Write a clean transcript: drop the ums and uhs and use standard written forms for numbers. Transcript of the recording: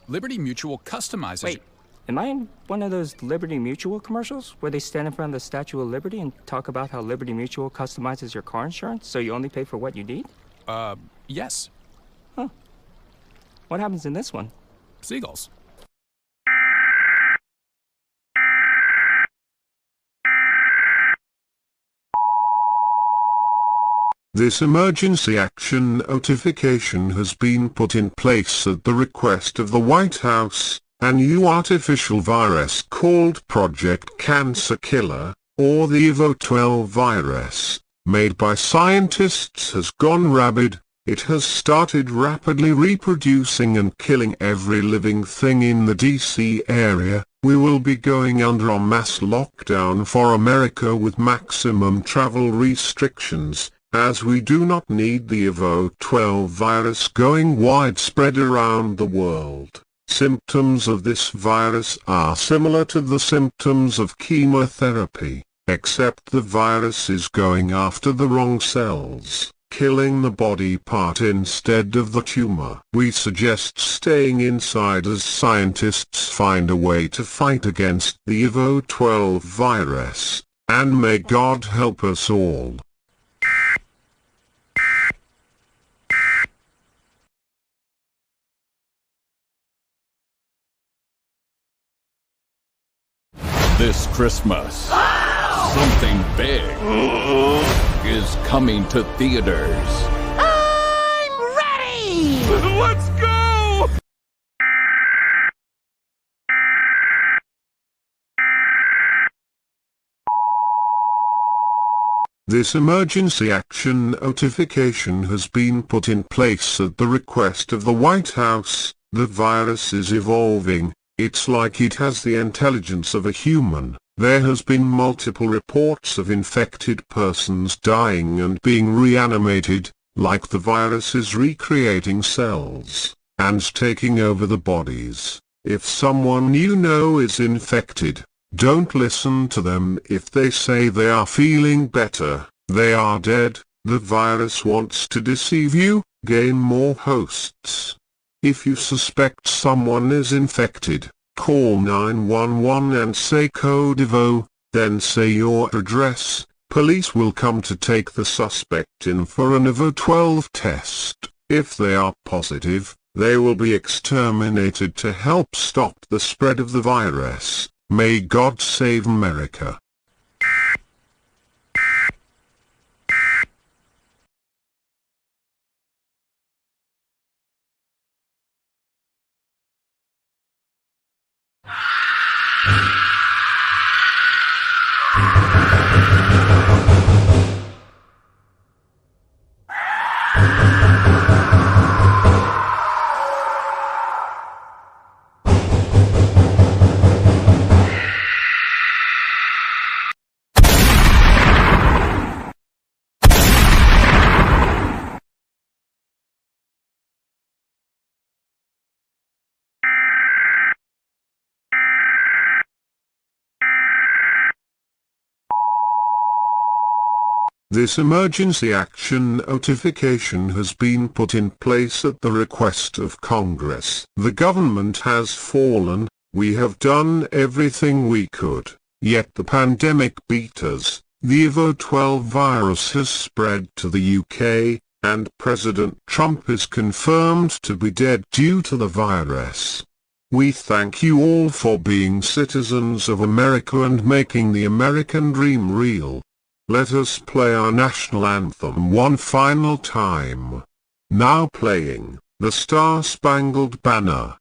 Liberty Mutual customizes... Wait, am I in one of those Liberty Mutual commercials where they stand in front of the Statue of Liberty and talk about how Liberty Mutual customizes your car insurance so you only pay for what you need? Yes. Huh. What happens in this one? Seagulls. This emergency action notification has been put in place at the request of the White House. A new artificial virus called Project Cancer Killer, or the EVO-12 virus, made by scientists has gone rabid. It has started rapidly reproducing and killing every living thing in the DC area. We will be going under a mass lockdown for America with maximum travel restrictions, as we do not need the EVO-12 virus going widespread around the world. Symptoms of this virus are similar to the symptoms of chemotherapy, except the virus is going after the wrong cells, killing the body part instead of the tumor. We suggest staying inside as scientists find a way to fight against the EVO-12 virus, and may God help us all. This Christmas, something big is coming to theaters. I'm ready! Let's go! This emergency action notification has been put in place at the request of the White House. The virus is evolving. It's like it has the intelligence of a human. There has been multiple reports of infected persons dying and being reanimated, like the virus is recreating cells, and taking over the bodies. If someone you know is infected, don't listen to them if they say they are feeling better. They are dead. The virus wants to deceive you, gain more hosts. If you suspect someone is infected, call 911 and say code EVO, then say your address. Police will come to take the suspect in for an EVO-12 test. If they are positive, they will be exterminated to help stop the spread of the virus. May God save America. This emergency action notification has been put in place at the request of Congress. The government has fallen. We have done everything we could, yet the pandemic beat us. The EVO-12 virus has spread to the UK, and President Trump is confirmed to be dead due to the virus. We thank you all for being citizens of America and making the American dream real. Let us play our national anthem one final time. Now playing, the Star-Spangled Banner.